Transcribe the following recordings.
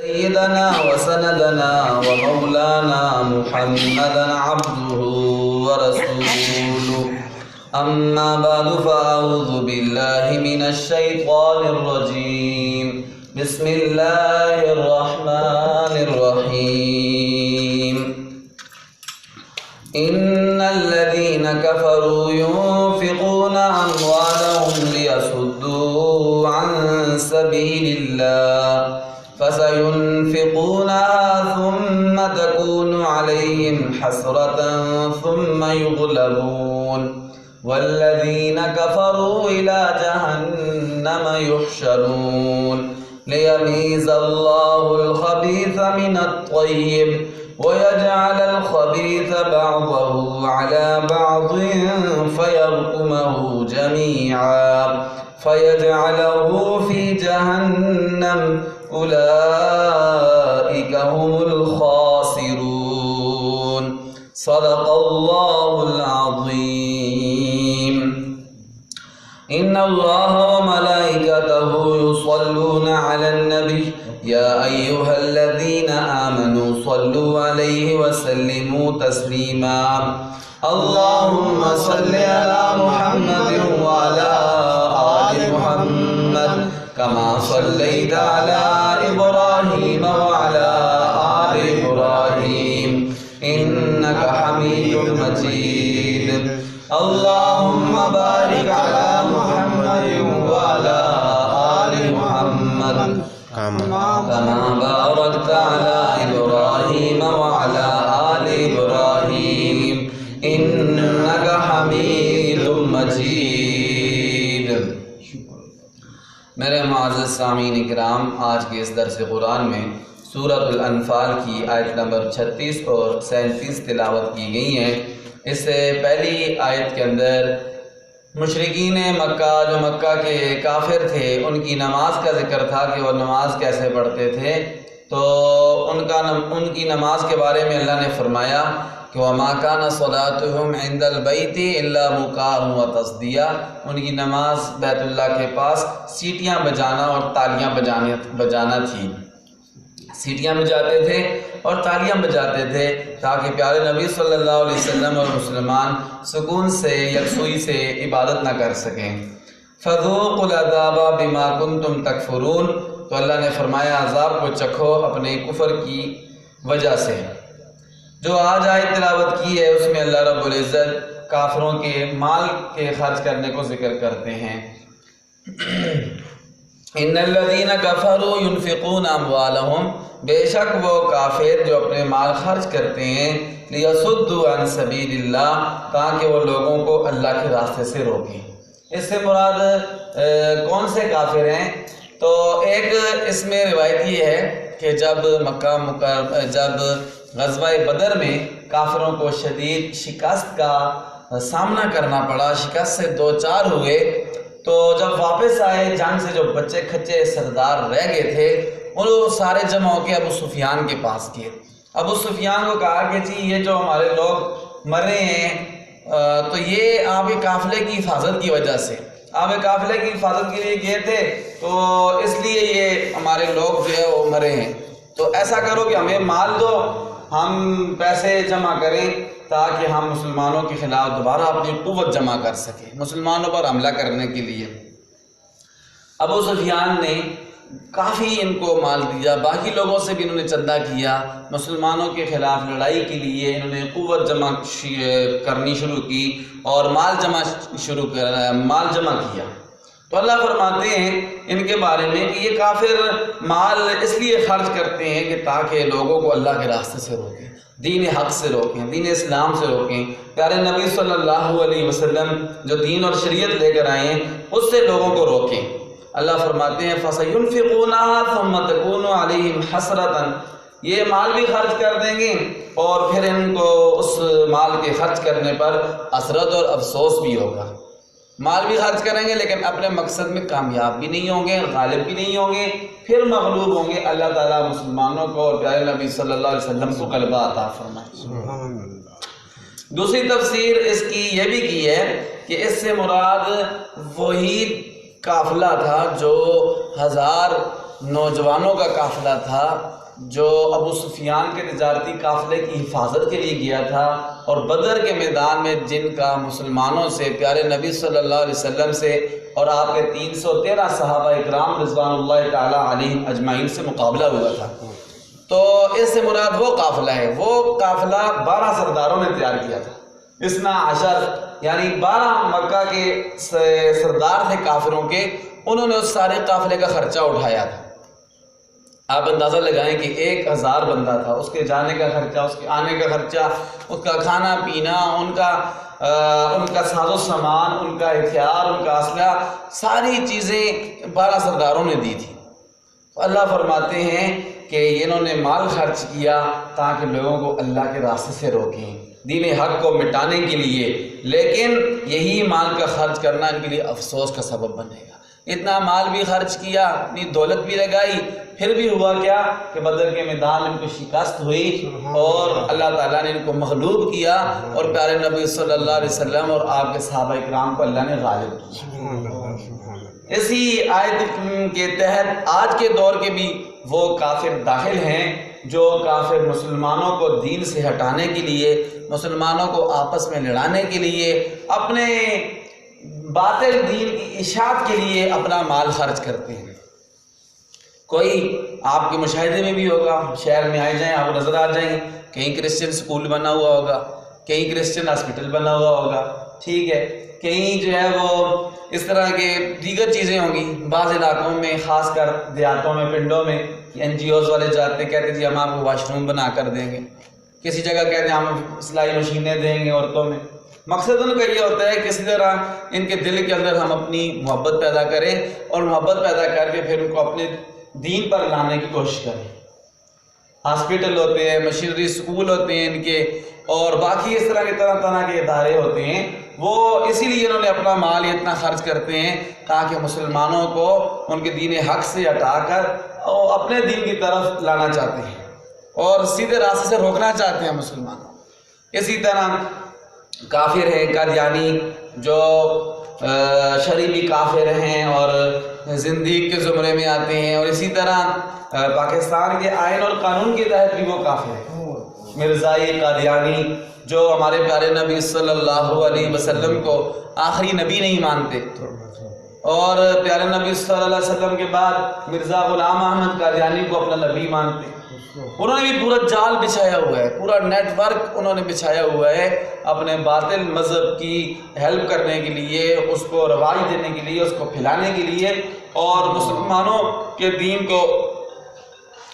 سيدنا وسندنا ومولانا محمدا عبده ورسوله أما بعد فأعوذ بالله من الشيطان الرجيم بسم الله الرحمن الرحيم إن الذين كفروا ينفقون أموالهم ليصدوا عن سبيل الله فسينفقونها ثم تكون عليهم حسرة ثم يغلبون والذين كفروا إلى جهنم يحشرون ليميز الله الخبيث من الطيب ويجعل الخبيث بعضه على بعض فيركمه جميعا فيجعله في جهنم أولئك هم الخاسرون صدق الله العظيم إن الله وملائكته يصلون على النبي يا أيها الذين آمنوا صلوا عليه وسلموا تسليما اللهم صل على محمد وعلى آل محمد كما صليت على إبراهيم وعلى آل إبراهيم إنك حميد مجيد اللهم بارك على محمد وعلى آل محمد كما باركت على إبراهيم وعلى آل إبراهيم إنك حميد مجيد. میرے معزز سامعین اکرام، آج کے اس درس قرآن میں سورہ الانفال کی آیت نمبر 36 اور 37 تلاوت کی گئی ہیں. اس سے پہلی آیت کے اندر مشرکین مکہ جو مکہ کے کافر تھے ان کی نماز کا ذکر تھا کہ وہ نماز کیسے پڑھتے تھے. تو ان کی نماز کے بارے میں اللہ نے فرمایا کہ وَمَا كَانَ صَلَاتُهُمْ عِنْدَ الْبَيْتِ إِلَّا مُكَاءً وَتَصْدِيًّا. ان کی نماز بیت اللہ کے پاس سیٹیاں بجانا اور تالیاں بجانا تھی. سیٹیاں بجاتے تھے اور تالیاں بجاتے تھے تاکہ پیارے نبی صلی اللہ علیہ وسلم اور مسلمان سکون سے یکسوئی سے عبادت نہ کر سکیں. فَذُوقُوا الْعَذَابَ بِمَا كُنْتُمْ تَكْفُرُونَ. تو اللہ نے فرمایا عذاب کو چکھو اپنے کفر کی وجہ سے. جو آج آیت تلاوت کی ہے اس میں اللہ رب العزت کافروں کے مال کے خرچ کرنے کو ذکر کرتے ہیں. ان الذین کفروا ينفقون اموالهم، بے شک وہ کافر جو اپنے مال خرچ کرتے ہیں لیصدوا عن سبیل اللہ، تاکہ وہ لوگوں کو اللہ کے راستے سے روکیں. اس سے مراد کون سے کافر ہیں؟ تو ایک اس میں روایت یہ ہے کہ جب جب غزوہ بدر میں کافروں کو شدید شکست کا سامنا کرنا پڑا، شکست سے دوچار ہوئے، تو جب واپس آئے جنگ سے جو بچے کھچے سردار رہ گئے تھے وہ سارے جمع ہو کے ابو سفیان کے پاس گئے. ابو سفیان کو کہا کہ جی یہ جو ہمارے لوگ مرے ہیں تو یہ آپ کے قافلے کی حفاظت کی وجہ سے، آپ قافلے کی حفاظت کے لیے گئے تھے تو اس لیے یہ ہمارے لوگ جو ہے وہ مرے ہیں. تو ایسا کرو کہ ہمیں مال دو، ہم پیسے جمع کریں تاکہ ہم مسلمانوں کے خلاف دوبارہ اپنی قوت جمع کر سکیں مسلمانوں پر حملہ کرنے کے لیے. ابو سفیان نے کافی ان کو مال دیا، باقی لوگوں سے بھی انہوں نے چندہ کیا، مسلمانوں کے خلاف لڑائی کے لیے انہوں نے قوت جمع کرنی شروع کی اور مال جمع کیا. تو اللہ فرماتے ہیں ان کے بارے میں کہ یہ کافر مال اس لیے خرچ کرتے ہیں کہ تاکہ لوگوں کو اللہ کے راستے سے روکیں، دین حق سے روکیں، دین اسلام سے روکیں، پیارے نبی صلی اللہ علیہ وسلم جو دین اور شریعت لے کر آئے ہیں اس سے لوگوں کو روکیں. اللہ فرماتے ہیں فَسَيُنْفِقُونَهَا ثُمَّ تَكُونُ عَلَيْهِمْ حَسْرَةً. یہ مال بھی خرچ کر دیں گے اور پھر ان کو اس مال کے خرچ کرنے پر حسرت اور افسوس بھی ہوگا. مال بھی خرچ کریں گے لیکن اپنے مقصد میں کامیاب بھی نہیں ہوں گے، غالب بھی نہیں ہوں گے، پھر مغلوب ہوں گے. اللہ تعالیٰ مسلمانوں کو اور پیارے نبی صلی اللہ علیہ وسلم کو غلبہ عطا فرمائے. دوسری تفسیر اس کی یہ بھی کی ہے کہ اس سے مراد وہی قافلہ تھا جو 1000 نوجوانوں کا قافلہ تھا جو ابو سفیان کے تجارتی قافلے کی حفاظت کے لیے گیا تھا، اور بدر کے میدان میں جن کا مسلمانوں سے، پیارے نبی صلی اللہ علیہ وسلم سے اور آپ کے 313 صحابہ اکرام رضوان اللہ تعالیٰ علیہم اجمعین سے مقابلہ ہوا تھا۔ تو اس سے مراد وہ قافلہ ہے، وہ قافلہ 12 سرداروں نے تیار کیا تھا۔ 12 یعنی 12 مکہ کے سردار تھے کافروں کے، انہوں نے اس سارے قافلے کا خرچہ اٹھایا تھا۔ آپ اندازہ لگائیں کہ 1000 بندہ تھا، اس کے جانے کا خرچہ، اس کے آنے کا خرچہ، اس کا کھانا پینا، ان کا ساز و سامان، ان کا ہتھیار، ان کا اسلحہ، ساری چیزیں 12 سرداروں نے دی تھی۔ اللہ فرماتے ہیں کہ انہوں نے مال خرچ کیا تاکہ لوگوں کو اللہ کے راستے سے روکیں، دین حق کو مٹانے کے لیے، لیکن یہی مال کا خرچ کرنا ان کے لیے افسوس کا سبب بنے گا۔ اتنا مال بھی خرچ کیا، اپنی دولت بھی لگائی، پھر بھی ہوا کیا کہ بدر کے میدان میں ان کو شکست ہوئی اور اللہ تعالیٰ نے ان کو مغلوب کیا، اور پیارے نبی صلی اللہ علیہ وسلم اور آپ کے صحابہ اکرام کو اللہ نے غالب کیا۔ اسی آیت کے تحت آج کے دور کے بھی وہ کافر داخل ہیں جو کافر مسلمانوں کو دین سے ہٹانے کے لیے، مسلمانوں کو آپس میں لڑانے کے لیے، اپنے باطل دین کی اشاعت کے لیے اپنا مال خرچ کرتے ہیں۔ کوئی آپ کے مشاہدے میں بھی ہوگا، شہر میں آئے جائیں آپ نظر آ جائیں گے، کہیں کرسچن سکول بنا ہوا ہوگا، کہیں کرسچن ہاسپٹل بنا ہوا ہوگا، ٹھیک ہے، کہیں جو ہے وہ اس طرح کے دیگر چیزیں ہوں گی۔ بعض علاقوں میں، خاص کر دیہاتوں میں، پنڈوں میں NGOs والے جاتے ہیں، کہتے ہیں جی ہم آپ کو واش روم بنا کر دیں گے، کسی جگہ کہتے ہیں ہم سلائی مشینیں دیں گے عورتوں میں۔ مقصد ان کا یہ ہوتا ہے کسی طرح ان کے دل کے اندر ہم اپنی محبت پیدا کریں، اور محبت پیدا کر کے پھر ان کو اپنے دین پر لانے کی کوشش کریں۔ ہاسپٹل ہوتے ہیں، مشینری سکول ہوتے ہیں ان کے، اور باقی اس طرح کے طرح طرح کے ادارے ہوتے ہیں، وہ اسی لیے انہوں نے اپنا مال اتنا خرچ کرتے ہیں تاکہ مسلمانوں کو ان کے دین حق سے ہٹا کر اپنے دین کی طرف لانا چاہتے ہیں اور سیدھے راستے سے روکنا چاہتے ہیں مسلمانوں۔ اسی طرح کافر ہیں قادیانی جو شریعی کافر ہیں اور زندیق کے زمرے میں آتے ہیں، اور اسی طرح پاکستان کے آئین اور قانون کے تحت بھی وہ کافر ہیں۔ مرزائی قادیانی جو ہمارے پیارے نبی صلی اللہ علیہ وسلم کو آخری نبی نہیں مانتے، اور پیارے نبی صلی اللہ علیہ وسلم کے بعد مرزا غلام احمد قادیانی کو اپنا نبی مانتے، انہوں نے بھی پورا جال بچھایا ہوا ہے، پورا نیٹ ورک انہوں نے بچھایا ہوا ہے اپنے باطل مذہب کی ہیلپ کرنے کے لیے، اس کو رواج دینے کے لیے، اس کو پھیلانے کے لیے، اور مسلمانوں کے دین کو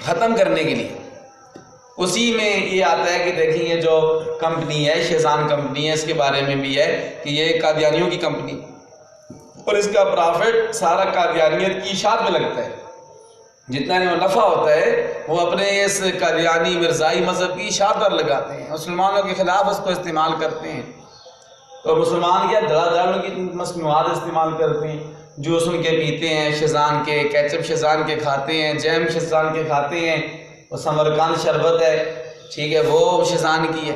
ختم کرنے کے لیے۔ اسی میں یہ آتا ہے کہ دیکھیں یہ جو کمپنی ہے، شیزان کمپنی ہے، اس کے بارے میں بھی ہے کہ یہ قادیانیوں کی کمپنی، اور اس کا پرافٹ سارا قادیانیت کی اشاعت میں لگتا ہے، جتنا نفع ہوتا ہے وہ اپنے اس قادیانی مرزائی مذہب کی اشاعت پر لگاتے ہیں، مسلمانوں کے خلاف اس کو استعمال کرتے ہیں۔ تو مسلمان کیا دڑا کی مصنوعات استعمال کرتے ہیں، جوس ان کے پیتے ہیں شیزان کے، کیچپ شیزان کے کھاتے ہیں، جیم شیزان کے کھاتے ہیں، وہ سمرقند شربت ہے، ٹھیک ہے، وہ شیزان کی ہے۔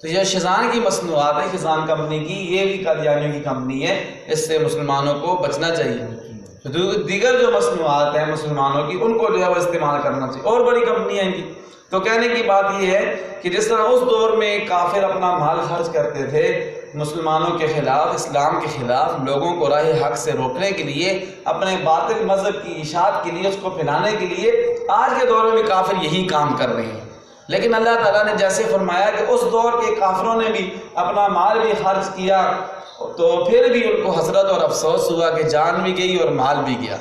تو یہ شیزان کی مصنوعات ہے شیزان کمپنی کی، یہ بھی قادیانیوں کی کمپنی ہے، اس سے مسلمانوں کو بچنا چاہیے۔ دیگر جو مصنوعات ہیں مسلمانوں کی ان کو جو ہے وہ استعمال کرنا چاہیے، اور بڑی کمپنی ہے ان کی۔ تو کہنے کی بات یہ ہے کہ جس طرح اس دور میں کافر اپنا مال خرچ کرتے تھے مسلمانوں کے خلاف، اسلام کے خلاف، لوگوں کو راہ حق سے روکنے کے لیے، اپنے باطل مذہب کی اشاعت کے لیے، اس کو پھیلانے کے لیے، آج کے دور میں بھی کافر یہی کام کر رہے ہیں۔ لیکن اللہ تعالیٰ نے جیسے فرمایا کہ اس دور کے کافروں نے بھی اپنا مال بھی خرچ کیا، تو پھر بھی ان کو حسرت اور افسوس ہوا کہ جان بھی گئی اور مال بھی گیا،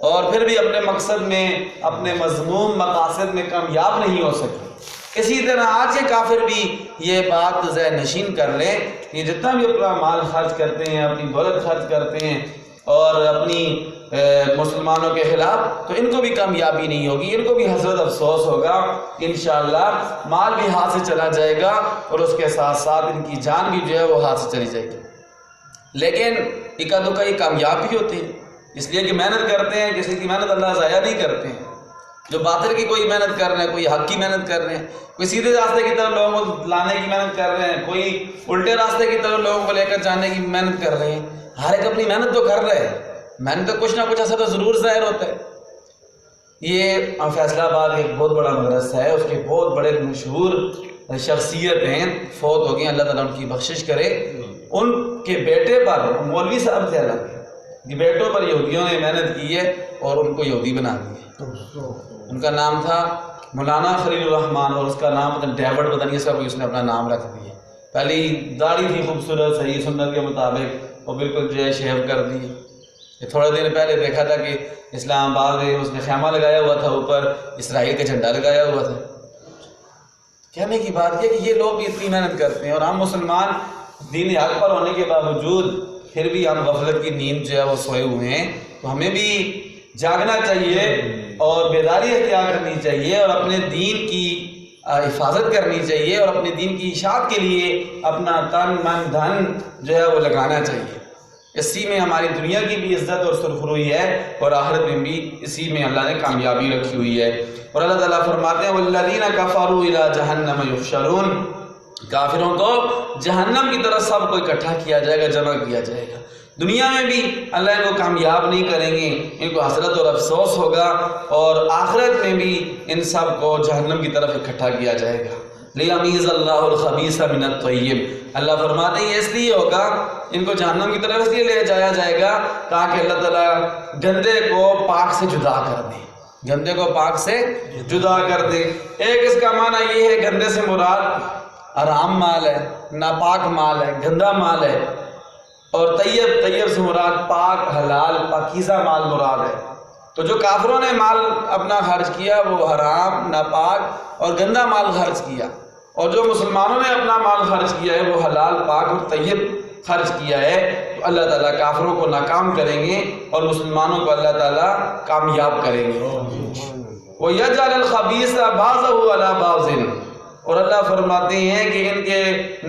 اور پھر بھی اپنے مقصد میں، اپنے مذموم مقاصد میں کامیاب نہیں ہو سکے۔ اسی طرح آج کے کافر بھی یہ بات ذہن نشین کر لیں کہ جتنا بھی اپنا مال خرچ کرتے ہیں، اپنی دولت خرچ کرتے ہیں اور اپنی مسلمانوں کے خلاف، تو ان کو بھی کامیابی نہیں ہوگی، ان کو بھی حسرت افسوس ہوگا، انشاءاللہ مال بھی ہاتھ سے چلا جائے گا اور اس کے ساتھ ساتھ ان کی جان بھی جو ہے وہ ہاتھ سے چلی جائے گی۔ لیکن اکا دکا یہ کامیاب بھی ہوتے ہیں، اس لیے کہ محنت کرتے ہیں، کسی کی محنت اللہ ضائع نہیں کرتے ہیں۔ جو باطل کی کوئی محنت کر رہے ہیں، کوئی حق کی محنت کر رہے ہیں، کوئی سیدھے راستے کی طرف لوگوں کو لانے کی محنت کر رہے ہیں، کوئی الٹے راستے کی طرف لوگوں کو لے کر جانے کی محنت کر رہے ہیں، ہر ایک اپنی محنت تو کر رہے ہیں، محنت تو کچھ نہ کچھ اثر تو ضرور ظاہر ہوتا ہے۔ یہ فیصلہ آباد ایک بہت بڑا مدرسہ ہے، اس کے بہت بڑے مشہور شخصیت ہیں، فوت ہو گئے، اللہ تعالیٰ ان کی بخشش کرے۔ ان کے بیٹے پر، مولوی صاحب تھے حالانکہ، بیٹوں پر یہودیوں نے محنت کی ہے اور ان کو یہودی بنا دیا۔ ان کا نام تھا مولانا خلیل الرحمان، اور اس کا نام ڈیوڈ پتہ نہیں سب اس نے اپنا نام رکھ دیا۔ پہلی داڑھی تھی خوبصورت صحیح سنت کے مطابق، اور بالکل جو ہے شیو کر دی۔ تھوڑے دن پہلے دیکھا تھا کہ اسلام آباد میں اس نے خیمہ لگایا ہوا تھا، اوپر اسرائیل کا جھنڈا لگایا ہوا تھا۔ کہنے کی بات یہ کہ یہ لوگ بھی اتنی محنت کرتے ہیں، اور ہم مسلمان دین حق پر ہونے کے باوجود پھر بھی ہم غفلت کی نیند جو ہے وہ سوئے ہوئے ہیں۔ تو ہمیں بھی جاگنا چاہیے اور بیداری اختیار کرنی چاہیے، اور اپنے دین کی حفاظت کرنی چاہیے، اور اپنے دین کی اشاعت کے لیے اپنا تن من دھن جو ہے وہ لگانا چاہیے۔ اسی میں ہماری دنیا کی بھی عزت اور سرخروئی ہے، اور آخرت میں بھی اسی میں اللہ نے کامیابی رکھی ہوئی ہے۔ اور اللہ تعالیٰ فرماتے ہیں وَالَّذِينَ كَفَرُوا إِلَىٰ جَهَنَّمَ يُحْشَرُونَ، کافروں کو جہنم کی طرف سب کو اکٹھا کیا جائے گا، جمع کیا جائے گا۔ دنیا میں بھی اللہ ان کو کامیاب نہیں کریں گے، ان کو حسرت اور افسوس ہوگا، اور آخرت میں بھی ان سب کو جہنم کی طرف اکٹھا کیا جائے گا۔ لِيَمِيزَ اللَّهُ الْخَبِيثَ مِنَ الطَّيِّبِ، اللہ فرماتے ہیں یہ اس لیے ہوگا، ان کو جہنم کی طرف اس لیے لے جایا جائے گا تاکہ اللہ تعالیٰ گندے کو پاک سے جدا کر دے، گندے کو پاک سے جدا کر دے۔ ایک اس کا معنی یہ ہے گندے سے مراد حرام مال ہے، ناپاک مال ہے، گندا مال ہے، اور طیب سے مراد پاک حلال پاکیزہ مال مراد ہے۔ تو جو کافروں نے مال اپنا خرچ کیا وہ حرام، ناپاک اور گندا مال خرچ کیا، اور جو مسلمانوں نے اپنا مال خرچ کیا ہے وہ حلال پاک اور طیب خرچ کیا ہے۔ تو اللہ تعالیٰ کافروں کو ناکام کریں گے اور مسلمانوں کو اللہ تعالیٰ کامیاب کریں گے۔ وَيَجْعَلَ الْخَبِيثَ بَعْضَهُ عَلَى بَعْضٍ، اور اللہ فرماتے ہیں کہ ان کے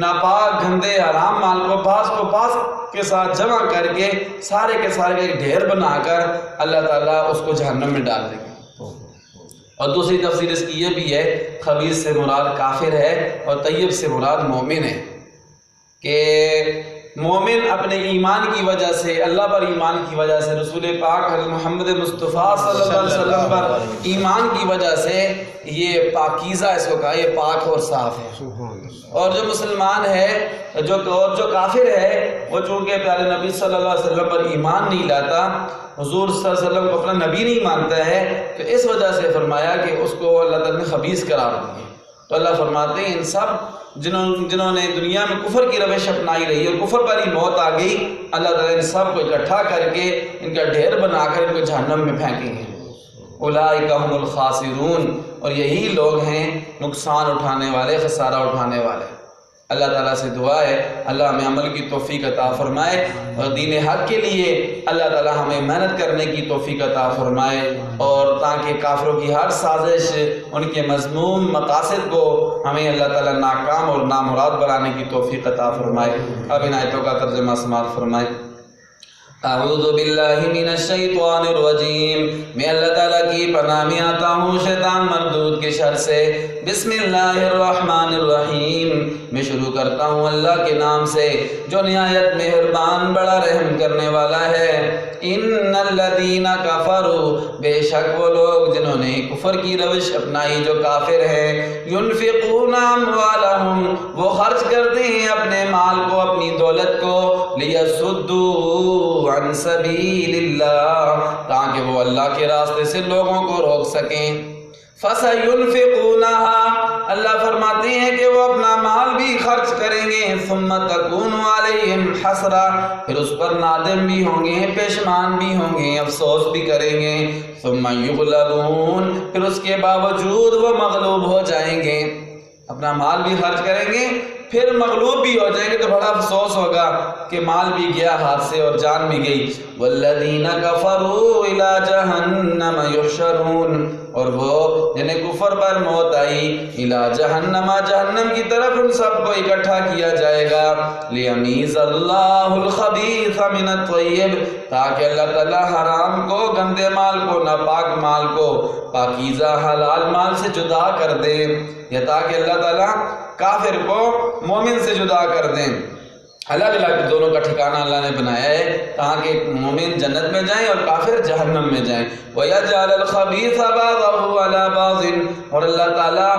ناپاک گندے حرام مال کو بعض کو بعض کے ساتھ جمع کر کے سارے کے سارے ایک ڈھیر بنا کر اللہ تعالیٰ اس کو جہنم میں ڈال دیں گے۔ اور دوسری تفسیر اس کی یہ بھی ہے، خبیث سے مراد کافر ہے اور طیب سے مراد مومن ہے، کہ مومن اپنے ایمان کی وجہ سے، اللہ پر ایمان کی وجہ سے، رسول پاک حضرت محمد مصطفیٰ صلی اللہ علیہ وسلم پر ایمان کی وجہ سے یہ پاکیزہ اس کو کہا، یہ پاک اور صاف ہے۔ اور جو مسلمان ہے جو کافر ہے وہ چونکہ پیارے نبی صلی اللہ علیہ وسلم پر ایمان نہیں لاتا، حضور صلی اللہ علیہ وسلم کو اپنا نبی نہیں مانتا ہے، تو اس وجہ سے فرمایا کہ اس کو اللہ تعالیٰ نے خبیث قرار دیا۔ تو اللہ فرماتے ہیں ان سب جنہوں نے دنیا میں کفر کی روش اپنائی رہی اور کفر پر ہی موت آ گئی، اللہ تعالیٰ ان سب کو اکٹھا کر کے ان کا ڈھیر بنا کر ان کو جہنم میں پھینکیں گے۔ اولئک هم الخاسرون، اور یہی لوگ ہیں نقصان اٹھانے والے، خسارہ اٹھانے والے۔ اللہ تعالیٰ سے دعا ہے اللہ ہمیں عمل کی توفیق عطا فرمائے، اور دین حق کے لیے اللہ تعالیٰ ہمیں محنت کرنے کی توفیق عطا فرمائے، اور تاکہ کافروں کی ہر سازش، ان کے مذموم مقاصد کو ہمیں اللہ تعالیٰ ناکام اور نامراد بنانے کی توفیق عطا فرمائے۔ اب ان آیتوں کا ترجمہ سماعت فرمائے۔ اعوذ باللہ من الشیطان الرجیم، میں اللہ تعالیٰ کی پناہ میں آتا ہوں شیطان مردود کے شر سے۔ بسم اللہ الرحمن الرحیم، میں شروع کرتا ہوں اللہ کے نام سے جو نہایت مہربان بڑا رحم کرنے والا ہے۔ ان الذین کفروا، بے شک وہ لوگ جنہوں نے کفر کی روش اپنائی، جو کافر ہیں، ينفقون اموالہم، وہ خرچ کرتے ہیں اپنے مال کو، اپنی دولت کو، لیصدوا عن سبیل اللہ، تاکہ وہ اللہ کے راستے سے لوگوں کو روک سکیں۔ فَسَيُنْفِقُونَهَا، اللہ فرماتے ہیں کہ وہ اپنا مال بھی خرچ کریں گے، ثُمَّ تَكُونُ عَلَيْهِمْ حَسْرَةٌ، پھر اس پر نادم بھی ہوں گے، پشیمان بھی ہوں گے، افسوس بھی کریں گے۔ ثُمَّ يُغْلَبُونَ، پھر اس کے باوجود وہ مغلوب ہو جائیں گے، اپنا مال بھی خرچ کریں گے، پھر مغلوب بھی ہو جائیں گے تو بڑا افسوس ہوگا کہ مال بھی گیا ہاتھ سے اور جان بھی گئی۔ وَالَّذِينَ كَفَرُوا إِلَىٰ جَهَنَّمَ يُحْشَرُونَ، اور وہ جنہیں کفر پر موت آئی، إِلَىٰ جَهَنَّمَ، جہنم کی طرف ان سب کو اکٹھا کیا جائے گا۔ لِيَمِيزَ اللَّهُ الْخَبِيثَ مِنَ الطَّيِّبِ، تاکہ اللہ تعالیٰ حرام کو، گندے مال کو، ناپاک مال کو پاکیزہ حلال مال سے جدا کر دے، یا تاکہ اللہ تعالیٰ کافر کو مومن سے جدا کر دیں۔ الگ الگ دونوں کا ٹھکانہ اللہ نے بنایا ہے تاکہ مومن جنت میں جائیں اور کافر جہنم میں جائیں۔ وَيَجْعَلَ الْخَبِيثَ بَعْضَهُ عَلَى بَعْضٍ، اور اللہ تعالیٰ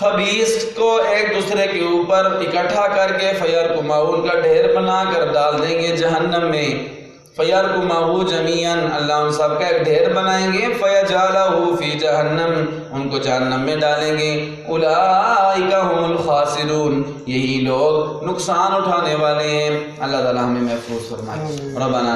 خبیث کو ایک دوسرے کے اوپر اکٹھا کر کے فَيَرْكُمَهُ، ان کا ڈھیر بنا کر ڈال دیں گے جہنم میں۔ فَيَرْكُمَهُ جَمِيعًا، اللہ ان سب کا ایک ڈھیر بنائیں گے۔ فَيَجْعَلَهُ فِي جَهَنَّمَ، ان کو جہنم میں ڈالیں گے۔ أُولَٰئِكَ هُمُ الْخَاسِرُونَ، یہی لوگ نقصان اٹھانے والے ہیں۔ اللہ تعالیٰ ہمیں محفوظ فرمائے۔ ربنا